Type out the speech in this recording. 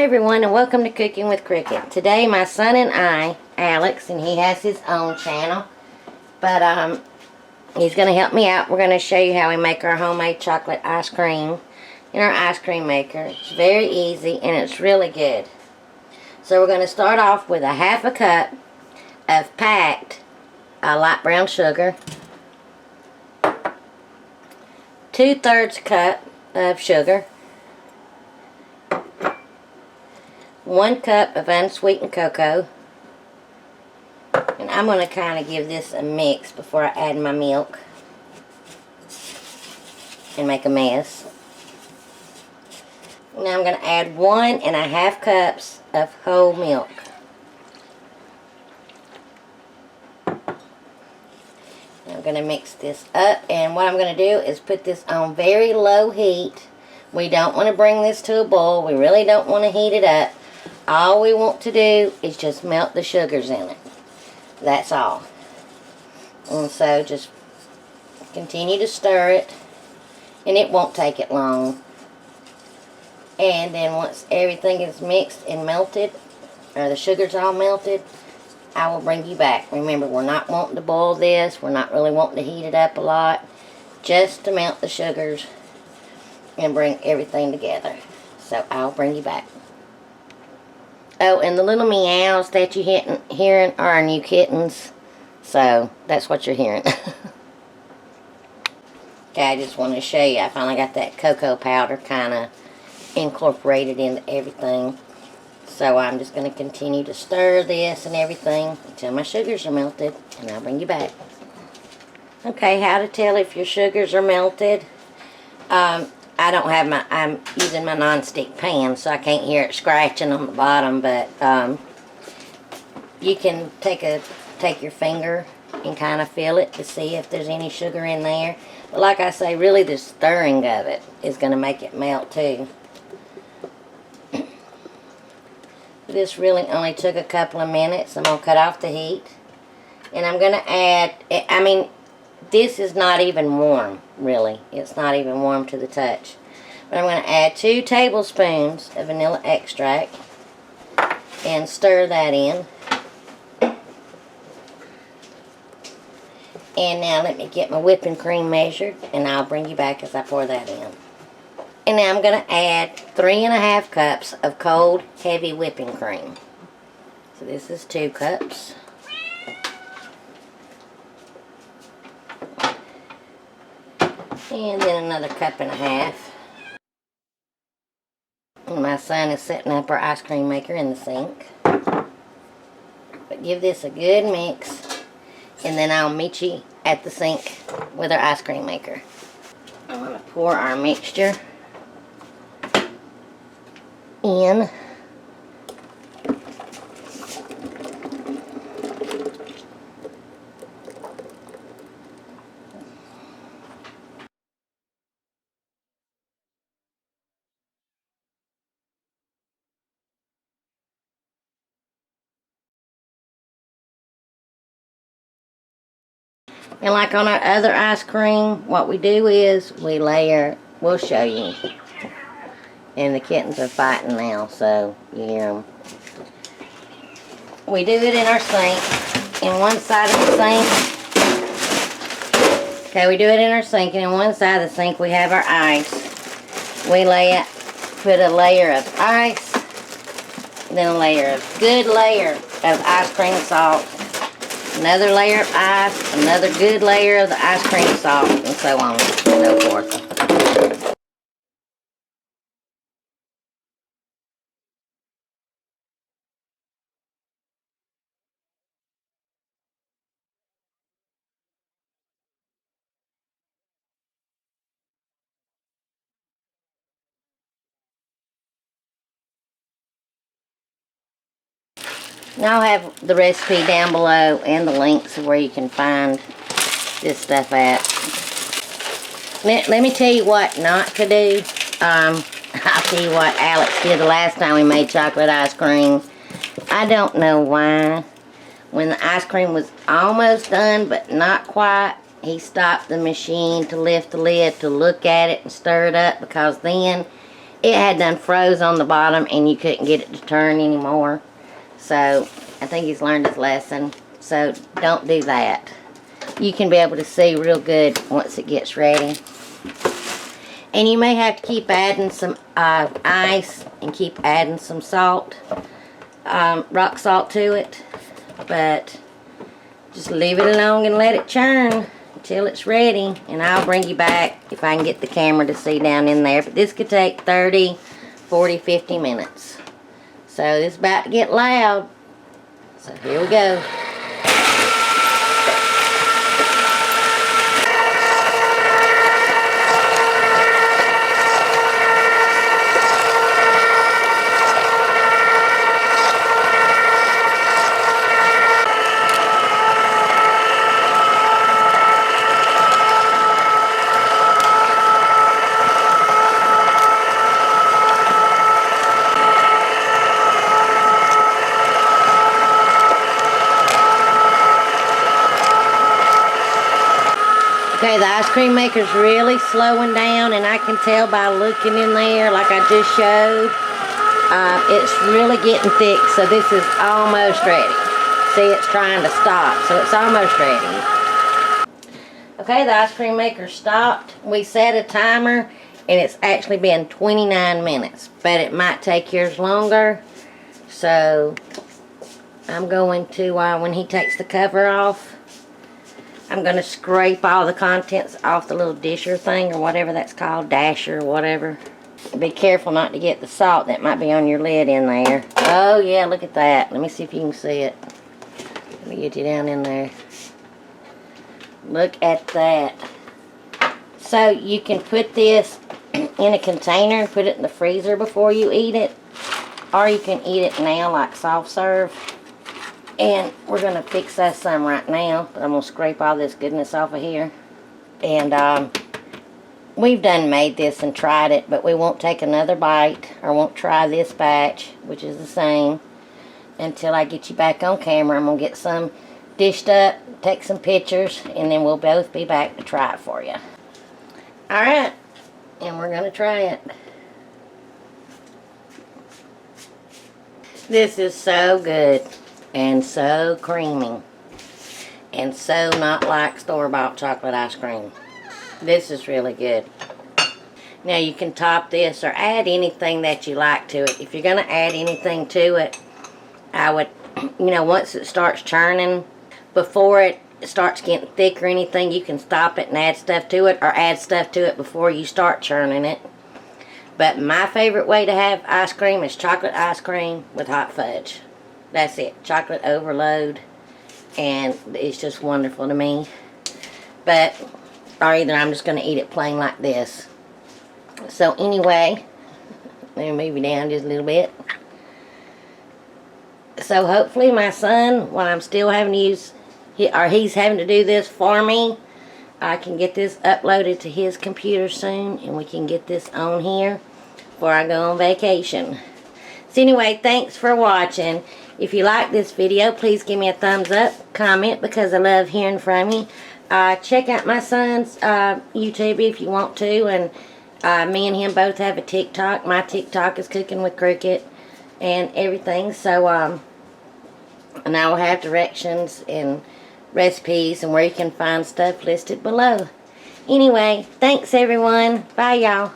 everyone, and welcome to Cooking with Cricket. Today my son and I, Alex, and he has his own channel, but he's going to help me out. We're going to show you how we make our homemade chocolate ice cream in our ice cream maker. It's very easy and it's really good. So we're going to start off with a half a cup of packed light brown sugar, 2/3 cup of sugar, 1 cup of unsweetened cocoa, and I'm going to kind of give this a mix before I add my milk and make a mess. Now I'm going to add 1.5 cups of whole milk. I'm going to mix this up, and what I'm going to do is put this on very low heat. We don't want to bring this to a boil. We really don't want to heat it up. All we want to do is just melt the sugars in it. That's all. And so just continue to stir it, and it won't take it long. And then once everything is mixed and melted, or the sugar's all melted, I will bring you back. Remember, we're not wanting to boil this. We're not really wanting to heat it up a lot. Just to melt the sugars and bring everything together. So I'll bring you back. Oh, and the little meows that you're hearing are our new kittens. So that's what you're hearing. Okay, I just want to show you. I finally got that cocoa powder kind of incorporated into everything. So I'm just going to continue to stir this and everything until my sugars are melted, and I'll bring you back. Okay, how to tell if your sugars are melted. I don't have I'm using my non-stick pan, so I can't hear it scratching on the bottom, but you can take your finger and kind of feel it to see if there's any sugar in there. But like I say, really the stirring of it is going to make it melt too. This really only took a couple of minutes. I'm going to cut off the heat. And I'm going to add, this is not even warm, really. It's not even warm to the touch. But I'm going to add 2 tablespoons of vanilla extract and stir that in. And now let me get my whipping cream measured, and I'll bring you back as I pour that in. And now I'm going to add 3.5 cups of cold, heavy whipping cream. So this is 2 cups. And then another 1.5 cups. And my son is setting up our ice cream maker in the sink. But give this a good mix, and then I'll meet you at the sink with our ice cream maker. I'm going to pour our mixture in. And like on our other ice cream, what we do is we layer, we'll show you. And the kittens are fighting now, so you hear them. We do it in our sink, in one side of the sink. Okay, we do it in our sink, and in one side of the sink we have our ice. We put a layer of ice, then a good layer of ice cream salt, another layer of ice, another good layer of the ice cream salt, and so on and so forth. Now I'll have the recipe down below and the links of where you can find this stuff at. Let me tell you what not to do. I'll tell you what Alex did the last time we made chocolate ice cream. I don't know why. When the ice cream was almost done but not quite, he stopped the machine to lift the lid to look at it and stir it up, because then it had done froze on the bottom and you couldn't get it to turn anymore. So I think he's learned his lesson. So don't do that. You can be able to see real good once it gets ready. And you may have to keep adding some ice and keep adding some salt, rock salt to it. But just leave it alone and let it churn until it's ready. And I'll bring you back if I can get the camera to see down in there. But this could take 30, 40, 50 minutes. So it's about to get loud. So here we go. Okay, the ice cream maker's really slowing down, and I can tell by looking in there like I just showed. It's really getting thick, so this is almost ready. See, it's trying to stop, so it's almost ready. Okay, the ice cream maker stopped. We set a timer, and it's actually been 29 minutes, but it might take yours longer. So I'm going to, when he takes the cover off, I'm going to scrape all the contents off the little disher thing, or whatever that's called, dasher, whatever. Be careful not to get the salt that might be on your lid in there. Oh yeah, look at that. Let me see if you can see it. Let me get you down in there. Look at that. So you can put this in a container and put it in the freezer before you eat it. Or you can eat it now like soft serve. And we're going to fix us some right now. But I'm going to scrape all this goodness off of here. And we've done made this and tried it. But we won't take another bite. Or won't try this batch, which is the same, until I get you back on camera. I'm going to get some dished up, take some pictures, and then we'll both be back to try it for you. Alright. And we're going to try it. This is so good. And so creamy. And so not like store-bought chocolate ice cream. This is really good. Now you can top this or add anything that you like to it. If you're going to add anything to it, I would, once it starts churning, before it starts getting thick or anything, you can stop it and add stuff to it, or add stuff to it before you start churning it. But my favorite way to have ice cream is chocolate ice cream with hot fudge. That's it. Chocolate overload. And it's just wonderful to me. But, or either I'm just going to eat it plain like this. So anyway, let me move you down just a little bit. So hopefully my son, while I'm still having to use, he's having to do this for me, I can get this uploaded to his computer soon. And we can get this on here before I go on vacation. So anyway, thanks for watching. If you like this video, please give me a thumbs up, comment, because I love hearing from you. Check out my son's YouTube if you want to, and me and him both have a TikTok. My TikTok is Cooking with Cricket and everything. So, and I will have directions and recipes and where you can find stuff listed below. Anyway, thanks everyone. Bye y'all.